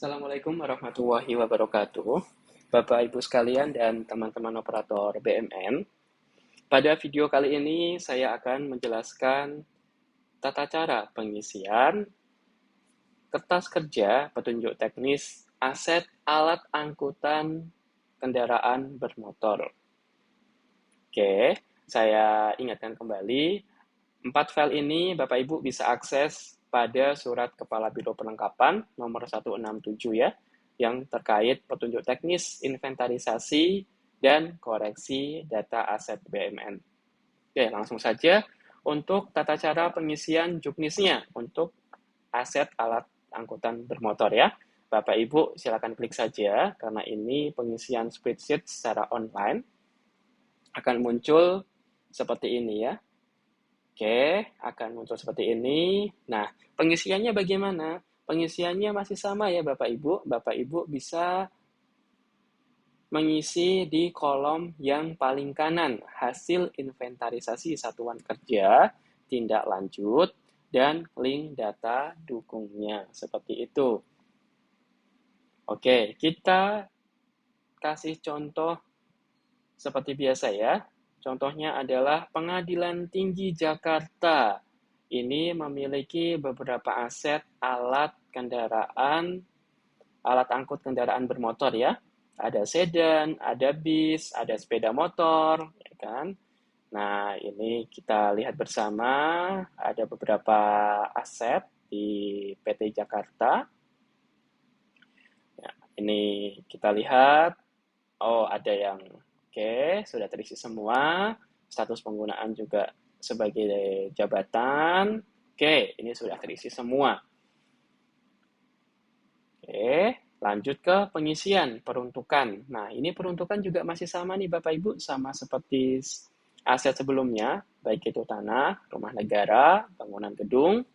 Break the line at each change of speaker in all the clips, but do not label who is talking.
Assalamualaikum warahmatullahi wabarakatuh. Bapak Ibu sekalian dan teman-teman operator BMN. Pada video kali ini saya akan menjelaskan tata cara pengisian kertas kerja petunjuk teknis aset alat angkutan kendaraan bermotor. Oke, saya ingatkan kembali, 4 file ini Bapak Ibu bisa akses pada surat Kepala Biro Perlengkapan nomor 167 ya, yang terkait petunjuk teknis inventarisasi dan koreksi data aset BMN. Oke, langsung saja untuk tata cara pengisian juknisnya untuk aset alat angkutan bermotor ya. Bapak Ibu silakan klik saja karena ini pengisian spreadsheet secara online akan muncul seperti ini ya. Oke, akan muncul seperti ini. Nah, pengisiannya bagaimana? Pengisiannya masih sama ya Bapak Ibu. Bapak Ibu bisa mengisi di kolom yang paling kanan, hasil inventarisasi satuan kerja, tindak lanjut, dan link data dukungnya. Seperti itu. Oke, kita kasih contoh seperti biasa ya. Contohnya adalah Pengadilan Tinggi Jakarta. Ini memiliki beberapa aset alat kendaraan, alat angkut kendaraan bermotor ya. Ada sedan, ada bis, ada sepeda motor, ya kan? Nah, ini kita lihat bersama, ada beberapa aset di PT Jakarta. Ya, ini kita lihat, oh ada yang oke, sudah terisi semua. Status penggunaan juga sebagai jabatan. Oke, ini sudah terisi semua. Oke, lanjut ke pengisian peruntukan. Nah, ini peruntukan juga masih sama nih Bapak Ibu, sama seperti aset sebelumnya, baik itu tanah, rumah negara, bangunan gedung.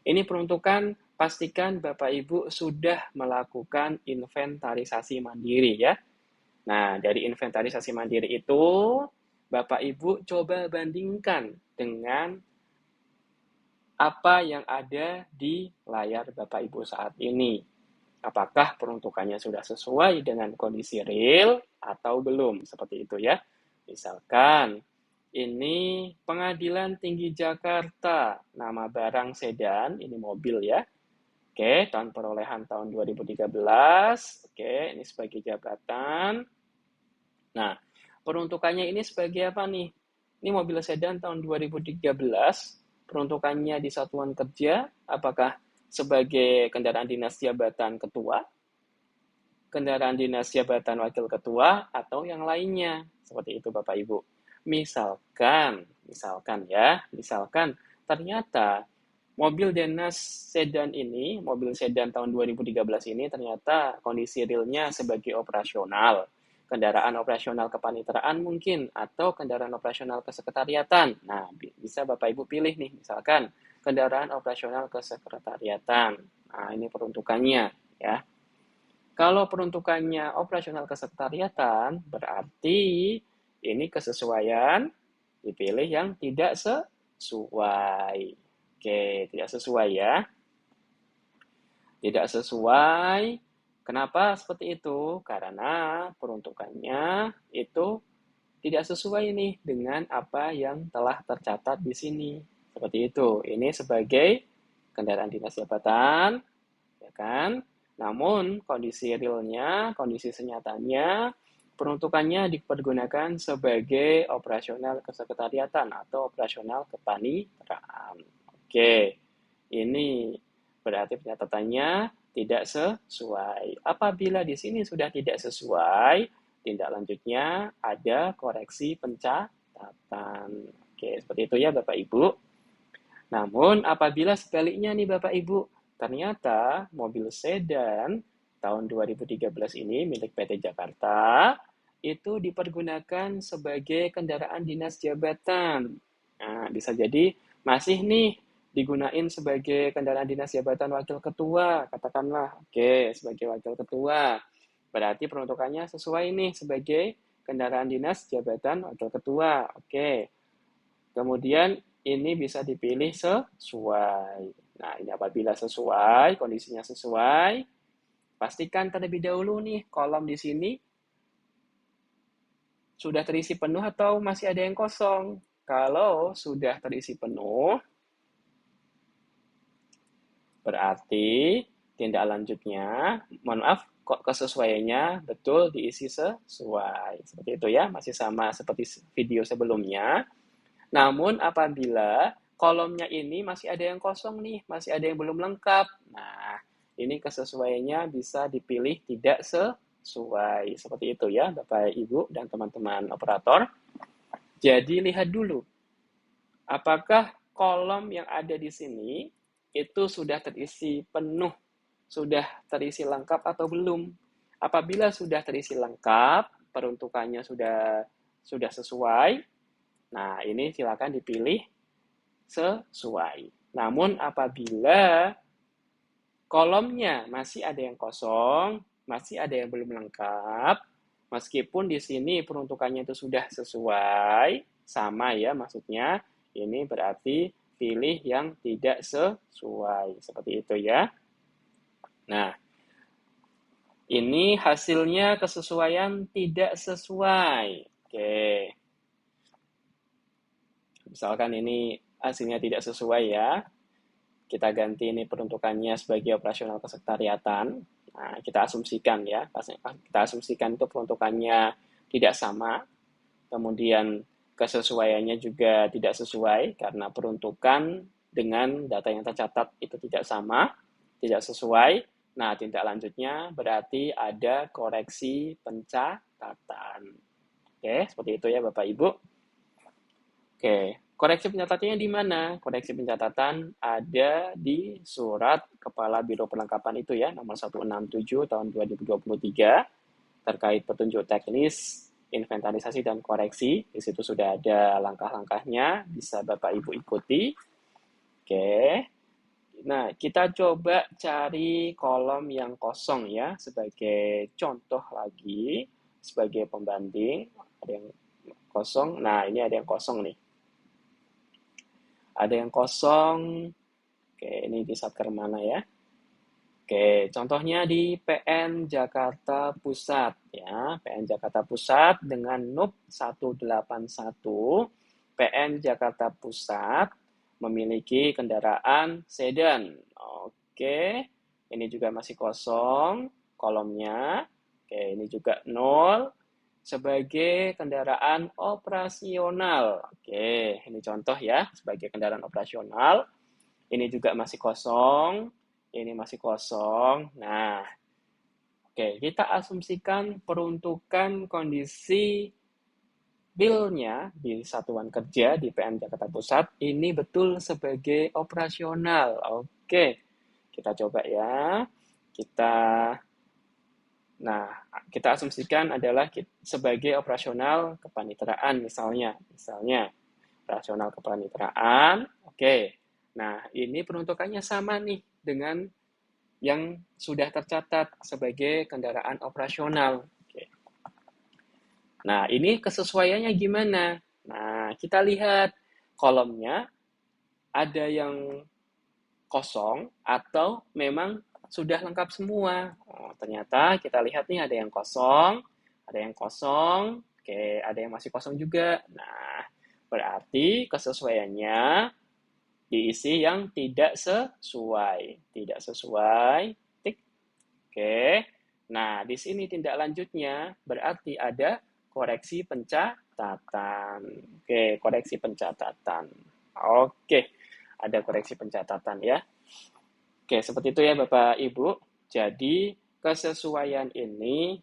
Ini peruntukan pastikan Bapak Ibu sudah melakukan inventarisasi mandiri ya. Nah, dari inventarisasi mandiri itu, Bapak Ibu coba bandingkan dengan apa yang ada di layar Bapak Ibu saat ini. Apakah peruntukannya sudah sesuai dengan kondisi real atau belum? Seperti itu ya. Misalkan, ini Pengadilan Tinggi Jakarta, nama barang sedan, ini mobil ya. Oke, tahun perolehan tahun 2013. Oke, ini sebagai jabatan. Nah, peruntukannya ini sebagai apa nih? Ini mobil sedan tahun 2013, peruntukannya di satuan kerja, apakah sebagai kendaraan dinas jabatan ketua, kendaraan dinas jabatan wakil ketua, atau yang lainnya? Seperti itu Bapak Ibu. Misalkan ternyata mobil dinas sedan ini, mobil sedan tahun 2013 ini ternyata kondisi realnya sebagai operasional. Kendaraan operasional kepaniteraan mungkin, atau kendaraan operasional kesekretariatan. Nah, bisa Bapak Ibu pilih nih, misalkan kendaraan operasional kesekretariatan. Nah, ini peruntukannya ya. Kalau peruntukannya operasional kesekretariatan, berarti ini kesesuaian dipilih yang tidak sesuai. Oke, tidak sesuai ya. Tidak sesuai. Kenapa seperti itu? Karena peruntukannya itu tidak sesuai nih dengan apa yang telah tercatat di sini. Seperti itu. Ini sebagai kendaraan dinas jabatan, ya kan? Namun kondisi realnya, kondisi senyatanya, peruntukannya dipergunakan sebagai operasional kesekretariatan atau operasional kepaniteraan. Oke, ini berarti pencatatannya tidak sesuai. Apabila di sini sudah tidak sesuai, tindak lanjutnya ada koreksi pencatatan. Oke, seperti itu ya Bapak Ibu. Namun apabila sebaliknya nih Bapak Ibu, ternyata mobil sedan tahun 2013 ini milik PT Jakarta itu dipergunakan sebagai kendaraan dinas jabatan. Nah, bisa jadi masih nih digunain sebagai kendaraan dinas jabatan wakil ketua, katakanlah, oke, sebagai wakil ketua. Berarti peruntukannya sesuai nih sebagai kendaraan dinas jabatan wakil ketua, oke. Kemudian ini bisa dipilih sesuai. Nah, ini apabila sesuai, kondisinya sesuai, pastikan terlebih dahulu nih kolom di sini sudah terisi penuh atau masih ada yang kosong. Kalau sudah terisi penuh, berarti tindak lanjutnya, mohon maaf, kok kesesuaiannya betul diisi sesuai. Seperti itu ya, masih sama seperti video sebelumnya. Namun apabila kolomnya ini masih ada yang kosong nih, masih ada yang belum lengkap. Nah, ini kesesuaiannya bisa dipilih tidak sesuai. Seperti itu ya, Bapak, Ibu, dan teman-teman operator. Jadi lihat dulu, apakah kolom yang ada di sini itu sudah terisi penuh, sudah terisi lengkap atau belum. Apabila sudah terisi lengkap, peruntukannya sudah sesuai, nah ini silakan dipilih sesuai. Namun apabila kolomnya masih ada yang kosong, masih ada yang belum lengkap, meskipun di sini peruntukannya itu sudah sesuai, sama ya maksudnya, ini berarti pilih yang tidak sesuai. Seperti itu ya. Nah, ini hasilnya kesesuaian tidak sesuai. Oke. Misalkan ini hasilnya tidak sesuai ya. Kita ganti ini peruntukannya sebagai operasional kesekretariatan. Nah, kita asumsikan ya. Kita asumsikan itu peruntukannya tidak sama. Kemudian kesesuaiannya juga tidak sesuai karena peruntukan dengan data yang tercatat itu tidak sama, tidak sesuai. Nah, tindak lanjutnya berarti ada koreksi pencatatan. Oke, seperti itu ya Bapak Ibu. Oke, koreksi pencatatannya di mana? Koreksi pencatatan ada di surat Kepala Biro Perlengkapan itu ya, nomor 167 tahun 2023 terkait petunjuk teknis inventarisasi dan koreksi. Di situ sudah ada langkah-langkahnya, bisa Bapak Ibu ikuti. Oke. Nah, kita coba cari kolom yang kosong ya, sebagai contoh lagi, sebagai pembanding. Ada yang kosong, nah ini ada yang kosong nih. Ada yang kosong, oke ini di satker mana ya? Oke, contohnya di PN Jakarta Pusat ya, PN Jakarta Pusat dengan NUP 181, PN Jakarta Pusat memiliki kendaraan sedan. Oke, ini juga masih kosong kolomnya. Oke, ini juga 0 sebagai kendaraan operasional. Oke, ini contoh ya sebagai kendaraan operasional. Ini juga masih kosong. Ini masih kosong. Nah, oke, kita asumsikan peruntukan kondisi bilnya di satuan kerja di PN Jakarta Pusat ini betul sebagai operasional. Oke, kita coba ya. Nah, kita asumsikan adalah sebagai operasional kepaniteraan misalnya. Misalnya, operasional kepaniteraan. Oke, nah ini peruntukannya sama nih dengan yang sudah tercatat sebagai kendaraan operasional. Oke. Nah, ini kesesuaiannya gimana? Nah, kita lihat kolomnya ada yang kosong atau memang sudah lengkap semua. Oh, ternyata kita lihat nih ada yang kosong, oke, ada yang masih kosong juga. Nah, berarti kesesuaiannya diisi yang tidak sesuai. Tidak sesuai, tik. Oke. Nah, di sini tindak lanjutnya berarti ada koreksi pencatatan. Oke, koreksi pencatatan. Oke, ada koreksi pencatatan ya. Oke, seperti itu ya Bapak Ibu. Jadi, kesesuaian ini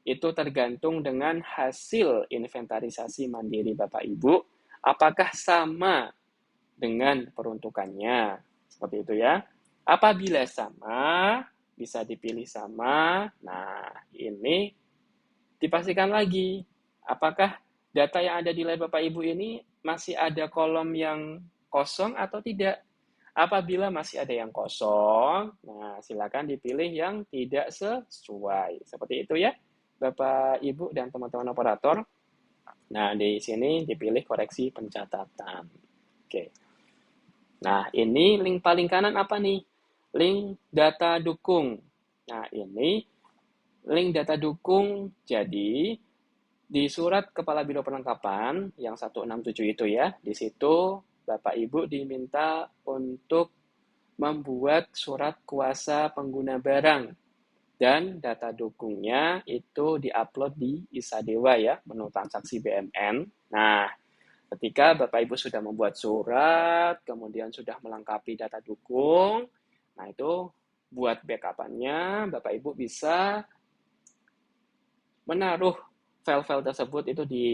itu tergantung dengan hasil inventarisasi mandiri Bapak Ibu. Apakah sama dengan peruntukannya? Seperti itu ya. Apabila sama, bisa dipilih sama. Nah, ini dipastikan lagi. Apakah data yang ada di layar Bapak Ibu ini masih ada kolom yang kosong atau tidak? Apabila masih ada yang kosong, nah silakan dipilih yang tidak sesuai. Seperti itu ya, Bapak, Ibu, dan teman-teman operator. Nah, di sini dipilih koreksi pencatatan. Oke. Nah, ini link paling kanan apa nih? Link data dukung. Nah, ini link data dukung. Jadi, di surat Kepala Biro Perlengkapan yang 167 itu ya, di situ Bapak Ibu diminta untuk membuat surat kuasa pengguna barang dan data dukungnya itu diupload di Isadewa ya, menu transaksi BMN. Nah, ketika Bapak Ibu sudah membuat surat, kemudian sudah melengkapi data dukung, nah itu buat backup-nya Bapak Ibu bisa menaruh file-file tersebut itu di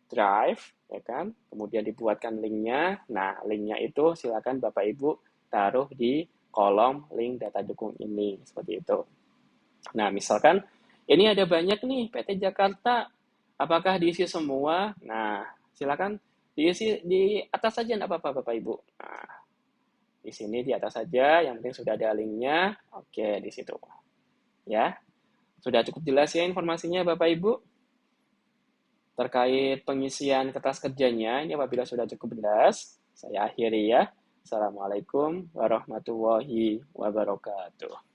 drive, ya kan? Kemudian dibuatkan linknya. Nah, linknya itu silakan Bapak Ibu taruh di kolom link data dukung ini, seperti itu. Nah, misalkan ini ada banyak nih PT Jakarta, apakah diisi semua? Nah, silakan diisi di atas saja, enggak apa-apa Bapak Ibu. Nah, di sini di atas saja, yang penting sudah ada linknya. Oke, di situ. Ya, sudah cukup jelas ya informasinya Bapak Ibu terkait pengisian kertas kerjanya. Ini apabila sudah cukup jelas, saya akhiri ya. Assalamualaikum warahmatullahi wabarakatuh.